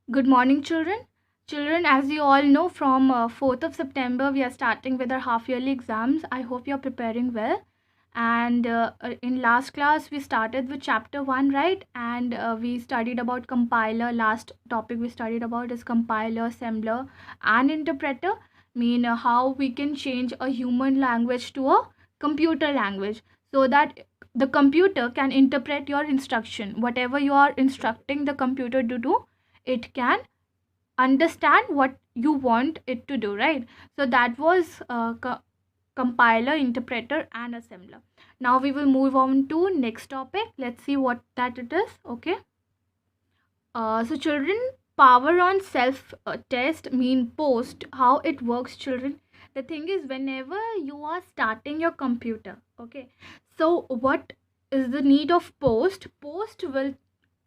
Good morning, children. Children, as you all know, from 4th of September, we are starting with our half yearly exams. I hope you're preparing well. And in last class, we started with chapter 1, right? And we studied about compiler. Last topic we studied about is compiler, assembler, and interpreter. How we can change a human language to a computer language so that the computer can interpret your instruction. Whatever you are instructing the computer to do, it can understand what you want it to do, right? So that was compiler, interpreter, and assembler. Now we will move on to next topic. Let's see what that it is. Okay. So children, power on self test mean post. How it works, children? The thing is, whenever you are starting your computer, okay, so what is the need of post? Post will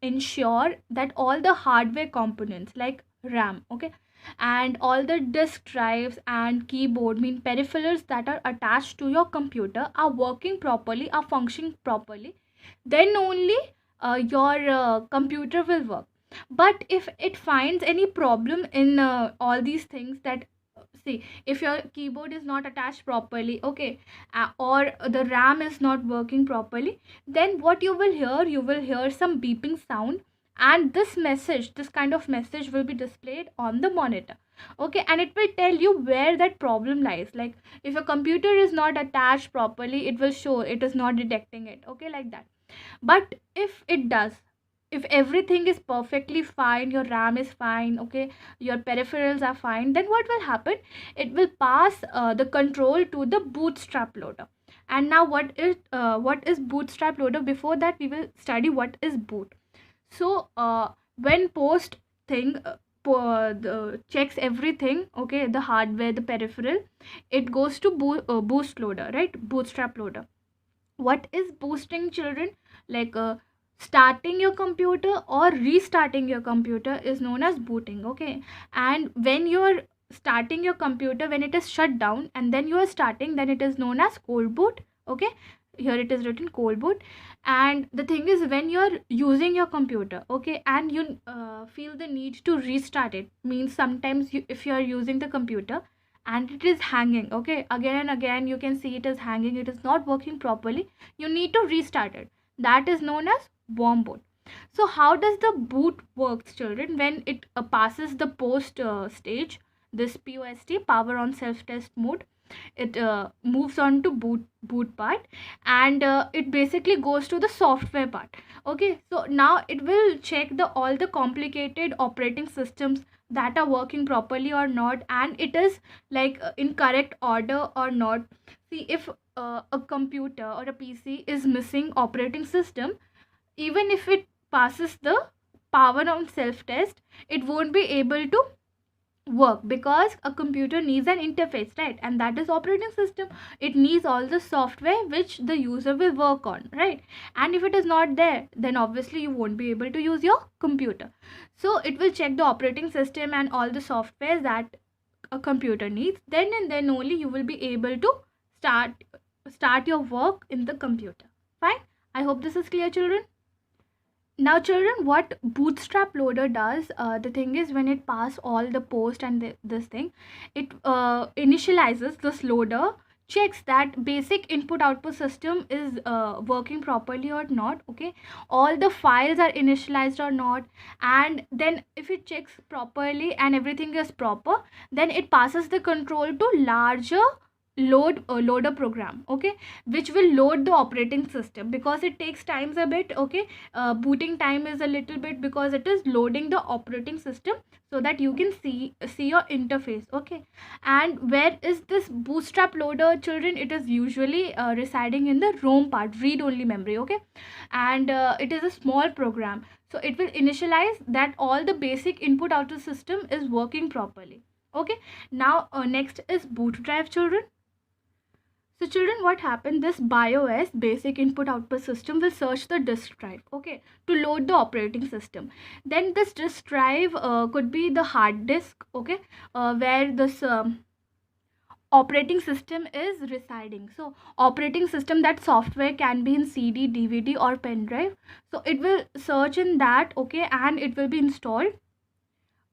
ensure that all the hardware components like RAM, okay, and all the disk drives and keyboard, peripherals that are attached to your computer are working properly, are functioning properly, then only your computer will work. But if it finds any problem in all these things, that see, if your keyboard is not attached properly, okay, or the RAM is not working properly, then what you will hear some beeping sound, and this kind of message will be displayed on the monitor, okay, and it will tell you where that problem lies. Like, if your computer is not attached properly, it will show it is not detecting it, okay, like that. But if it does, if everything is perfectly fine, your RAM is fine, okay, your peripherals are fine, then what will happen? It will pass the control to the bootstrap loader. And now what is bootstrap loader? Before that, we will study what is boot. So when post thing checks everything, okay, the hardware, the peripheral, it goes to boost loader, right? Bootstrap loader. What is boosting, children? Like, starting your computer or restarting your computer is known as booting, okay. And when you're starting your computer, when it is shut down and then you are starting, then it is known as cold boot, okay. Here it is written cold boot. And the thing is, when you're using your computer, okay, and you feel the need to restart it, means sometimes if you are using the computer and it is hanging, okay, again and again you can see it is hanging, it is not working properly, you need to restart it. That is known as warm boot. So how does the boot works, children? When it passes the post stage, this POST, power on self test mode, it moves on to boot part, and it basically goes to the software part, okay. So now it will check the all the complicated operating systems that are working properly or not, and it is like in correct order or not. See, if a computer or a PC is missing operating system, even if it passes the power on self test, it won't be able to work, because a computer needs an interface, right? And that is operating system. It needs all the software which the user will work on, right? And if it is not there, then obviously you won't be able to use your computer. So it will check the operating system and all the software that a computer needs, then and then only you will be able to start your work in the computer. Fine. I hope this is clear, children. Now, children, what bootstrap loader does, the thing is, when it pass all the post and this thing, it initializes this loader, checks that basic input output system is working properly or not, okay, all the files are initialized or not, and then if it checks properly and everything is proper, then it passes the control to larger loader program, okay, which will load the operating system, because it takes times a bit, okay. Booting time is a little bit, because it is loading the operating system so that you can see your interface, okay. And where is this bootstrap loader, children? It is usually residing in the ROM part, read only memory, okay. And it is a small program, so it will initialize that all the basic input output system is working properly, okay. Now next is boot drive, children. So children, what happened? This BIOS, basic input output system, will search the disk drive, okay, to load the operating system. Then this disk drive could be the hard disk, okay, where this operating system is residing. So operating system, that software can be in CD, DVD, or pen drive. So it will search in that, okay, and it will be installed.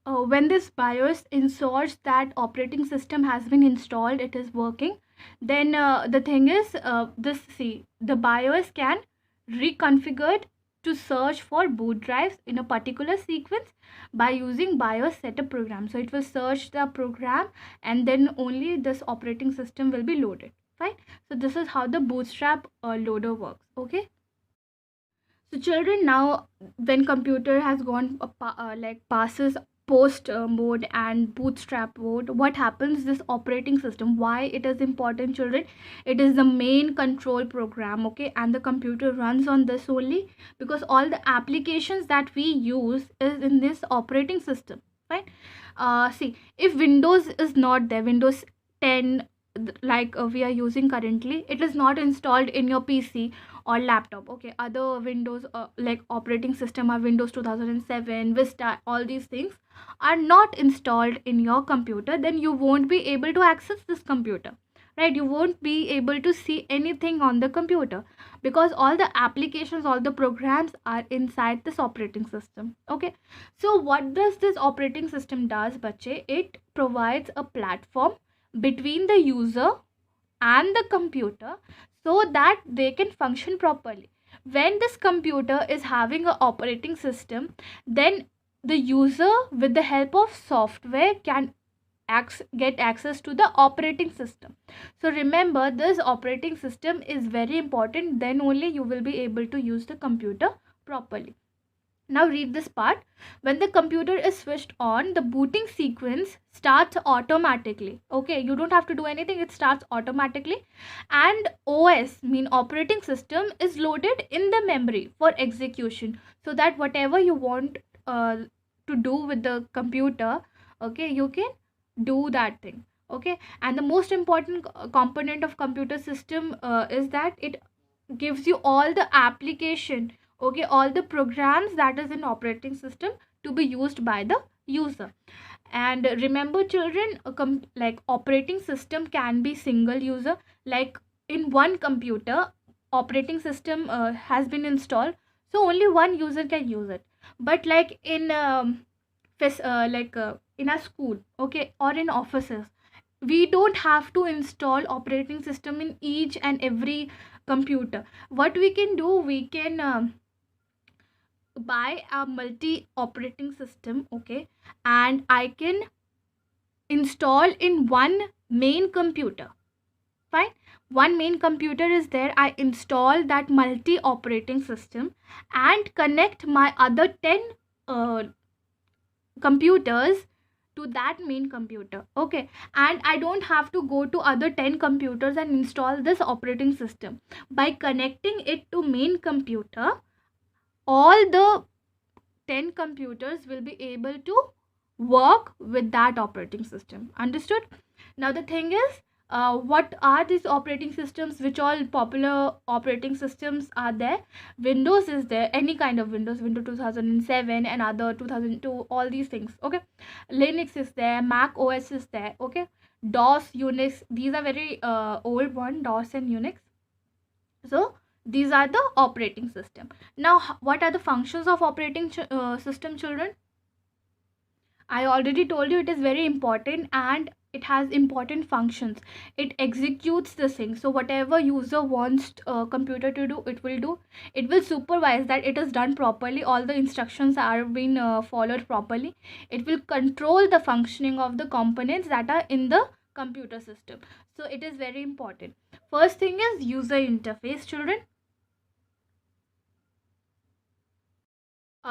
when this BIOS ensures that operating system has been installed, it is working, then the thing is, the BIOS can reconfigured to search for boot drives in a particular sequence by using BIOS setup program. So it will search the program, and then only this operating system will be loaded. Fine. So this is how the Bootstrap loader works. Okay. So children, now when computer has gone passes post mode and bootstrap mode, what happens? This operating system, why it is important, children? It is the main control program, okay, and the computer runs on this only because all the applications that we use is in this operating system, right? See, if Windows is not there, Windows 10, we are using currently, it is not installed in your PC or laptop. Okay, other Windows like operating system are Windows 2007, Vista, all these things are not installed in your computer, then you won't be able to access this computer, right? You won't be able to see anything on the computer because all the applications, all the programs are inside this operating system. Okay, so what does this operating system does, bache? It provides a platform between the user and the computer so that they can function properly. When this computer is having an operating system, then the user with the help of software can get access to the operating system. So remember, this operating system is very important, then only you will be able to use the computer properly. Now read this part. When the computer is switched on, the booting sequence starts automatically. Okay, you don't have to do anything, it starts automatically. And OS, mean operating system, is loaded in the memory for execution, so that whatever you want to do with the computer, okay, you can do that thing. Okay, and the most important component of computer system is that it gives you all the application, okay, all the programs that is in operating system to be used by the user. And remember children, like operating system can be single user, like in one computer operating system has been installed, so only one user can use it. But like in in a school, okay, or in offices, we don't have to install operating system in each and every computer. What we can do, we can buy a multi operating system, okay, and I can install in one main computer. Fine, one main computer is there, I install that multi operating system and connect my other 10 uh, computers to that main computer. Okay, and I don't have to go to other 10 computers and install this operating system. By connecting it to main computer, all the 10 computers will be able to work with that operating system. Understood? Now the thing is, what are these operating systems? Which all popular operating systems are there? Windows is there, any kind of Windows, Windows 2007 and other 2002, all these things. Okay, Linux is there, Mac OS is there. Okay, DOS, Unix, these are very old one, DOS and Unix. So these are the operating system. Now what are the functions of operating system, children? I already told you it is very important and it has important functions. It executes the thing. So whatever user wants computer to do, it will do. It will supervise that it is done properly. All the instructions are being followed properly. It will control the functioning of the components that are in the computer system. So it is very important. First thing is user interface, children.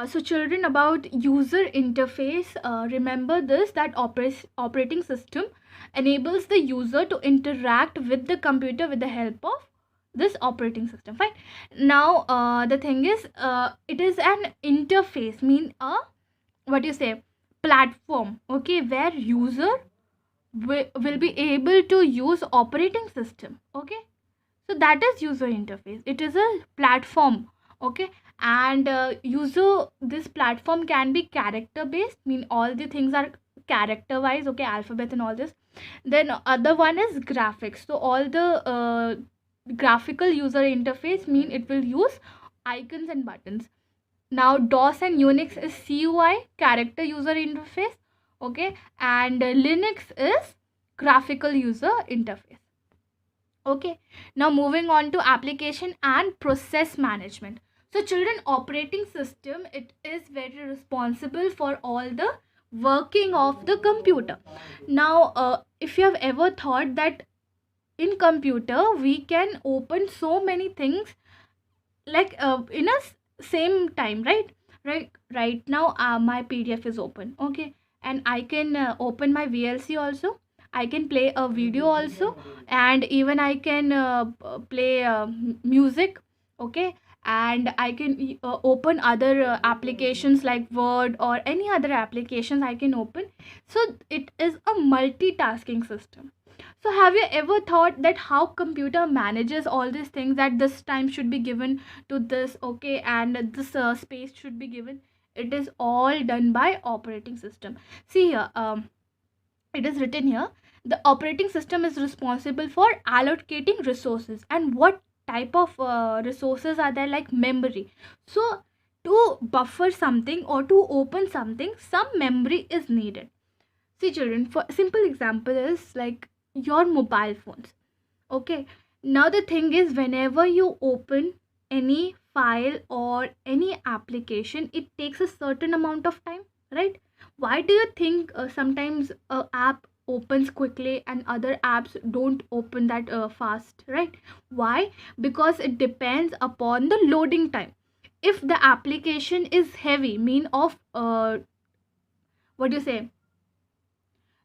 So children, about user interface, remember this, that operating system enables the user to interact with the computer with the help of this operating system. Fine. Now the thing is, it is an interface, mean a what you say, platform, okay, where user will be able to use operating system. Okay, so that is user interface, it is a platform. Okay, and user, this platform can be character based, mean all the things are character wise, okay, alphabet and all this. Then other one is graphics, so all the graphical user interface, mean it will use icons and buttons. Now DOS and Unix is CUI, character user interface. Okay, and Linux is graphical user interface. Okay, now moving on to application and process management. So children, operating system, it is very responsible for all the working of the computer. Now if you have ever thought that in computer we can open so many things, like in a same time, right? Right now my PDF is open, okay, and I can open my VLC also, I can play a video also, and even I can play music, okay, and I can open other applications like Word or any other applications I can open. So it is a multitasking system. So have you ever thought that how computer manages all these things, that this time should be given to this, okay, and this space should be given? It is all done by operating system. See here, it is written here, the operating system is responsible for allocating resources. And what type of resources are there? Like memory. So to buffer something or to open something, some memory is needed. See children, for simple example is like your mobile phones. Okay, now the thing is, whenever you open any file or any application, it takes a certain amount of time, right? Why do you think sometimes a app opens quickly and other apps don't open that fast, right? Why? Because it depends upon the loading time. If the application is heavy, mean of what do you say,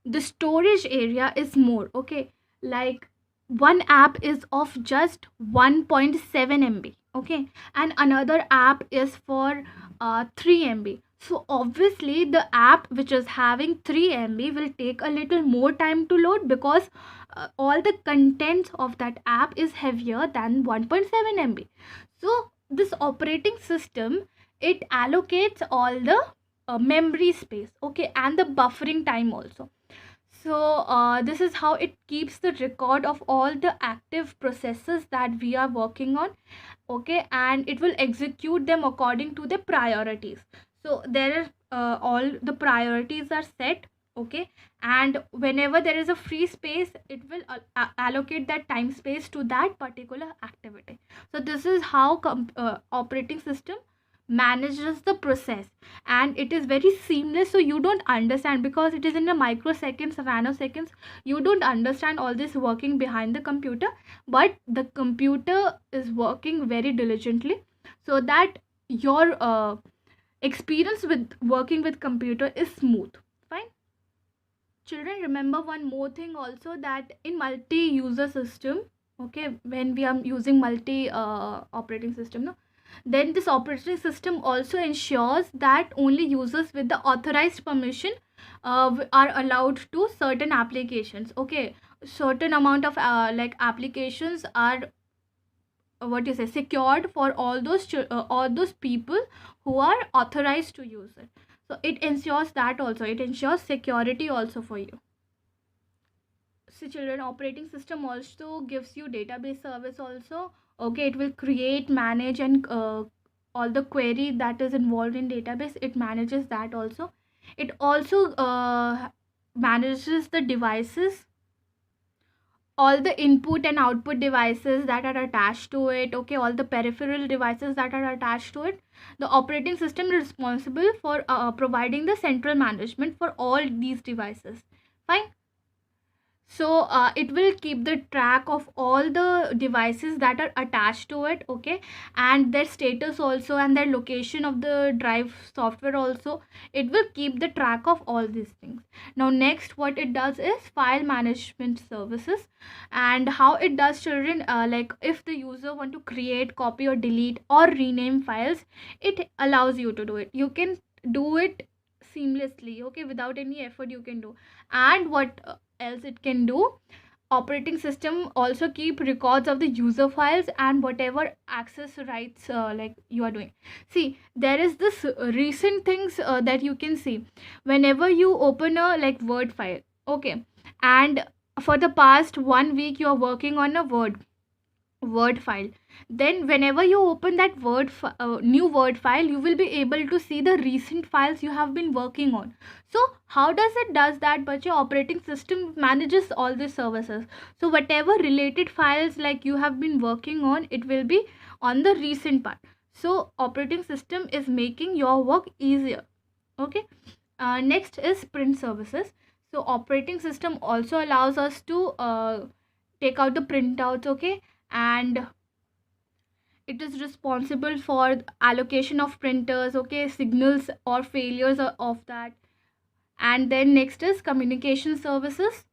the storage area is more, okay, like one app is of just 1.7 MB, okay, and another app is for 3 MB. So obviously the app which is having 3 MB will take a little more time to load, because all the contents of that app is heavier than 1.7 MB. So this operating system, it allocates all the memory space, okay, and the buffering time also. So this is how it keeps the record of all the active processes that we are working on, okay, and it will execute them according to the priorities. So there are all the priorities are set, okay, and whenever there is a free space, it will allocate that time space to that particular activity. So this is how operating system manages the process, and it is very seamless, so you don't understand, because it is in a microseconds, nanoseconds, you don't understand all this working behind the computer, but the computer is working very diligently, so that your experience with working with computer is smooth. Fine. Children, remember one more thing also, that in multi-user system, okay, when we are using multi operating system, no, then this operating system also ensures that only users with the authorized permission are allowed to certain applications, okay. Certain amount of like applications are what you say, secured for all those people who are authorized to use it. So it ensures that also, it ensures security also for you. So children, operating system also gives you database service also, okay. It will create, manage, and all the query that is involved in database, it manages that also. It also manages the devices, all the input and output devices that are attached to it, okay, all the peripheral devices that are attached to it. The operating system is responsible for providing the central management for all these devices. Fine. So it will keep the track of all the devices that are attached to it, okay, and their status also, and their location of the drive software also. It will keep the track of all these things. Now next, what it does is file management services. And how it does, children, like if the user want to create, copy, or delete, or rename files, it allows you to do it. You can do it seamlessly, okay, without any effort you can do. And what else it can do, operating system also keep records of the user files and whatever access rights like you are doing. See, there is this recent things that you can see whenever you open a like Word file, okay, and for the past 1 week you are working on a Word, word file. Then whenever you open that new word file, you will be able to see the recent files you have been working on. So how does that? But your operating system manages all these services. So whatever related files like you have been working on, it will be on the recent part. So operating system is making your work easier. Okay. Next is print services. So operating system also allows us to take out the printouts. Okay. And it is responsible for allocation of printers, okay, signals or failures of that. And then next is communication services.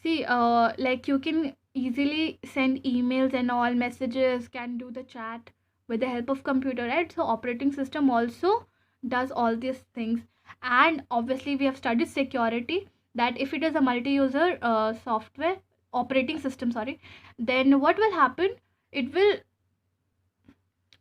See, like you can easily send emails and all messages, can do the chat with the help of computer, right? So operating system also does all these things. And obviously we have studied security, that if it is a multi-user software operating system, sorry, then what will happen, it will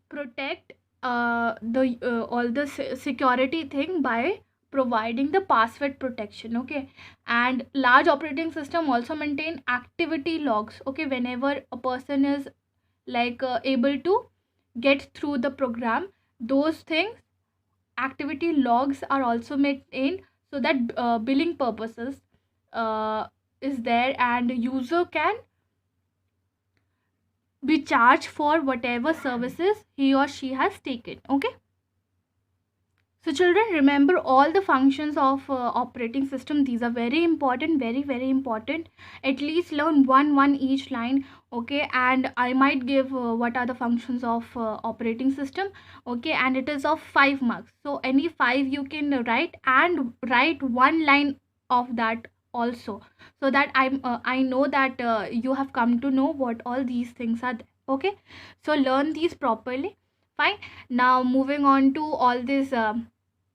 protect the all the security thing by providing the password protection. Okay. And large operating system also maintain activity logs. Okay, whenever a person is like able to get through the program, those things, activity logs are also maintained, so that billing purposes is there, and user can be charged for whatever services he or she has taken. Okay. So children, remember all the functions of operating system. These are very important, very important. At least learn one each line. Okay. And I might give what are the functions of operating system. Okay. And it is of 5 marks, so any 5 you can write, and write one line of that also, so that I know that you have come to know what all these things are there. Okay. So learn these properly. Fine. Now moving on to all this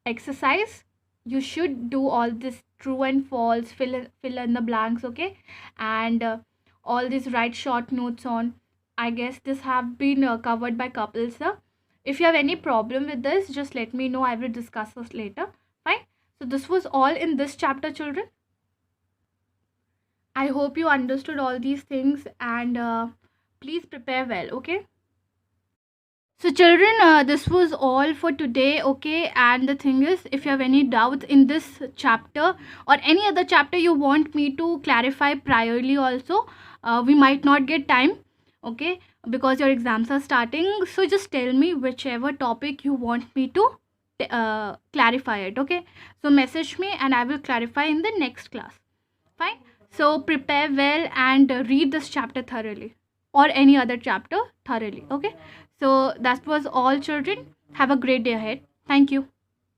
exercise, you should do all this true and false, fill in the blanks. Okay. And all these write short notes on. I guess this have been covered by Kapil sir. If you have any problem with this, just let me know, I will discuss this later. Fine. So this was all in this chapter, children. I hope you understood all these things, and please prepare well. Okay. So children, this was all for today. Okay. And the thing is, if you have any doubts in this chapter or any other chapter you want me to clarify priorly also, we might not get time. Okay. Because your exams are starting, so just tell me whichever topic you want me to clarify it. Okay. So message me and I will clarify in the next class. Fine. So prepare well and read this chapter thoroughly, or any other chapter thoroughly. Okay. So that was all, children. Have a great day ahead. Thank you.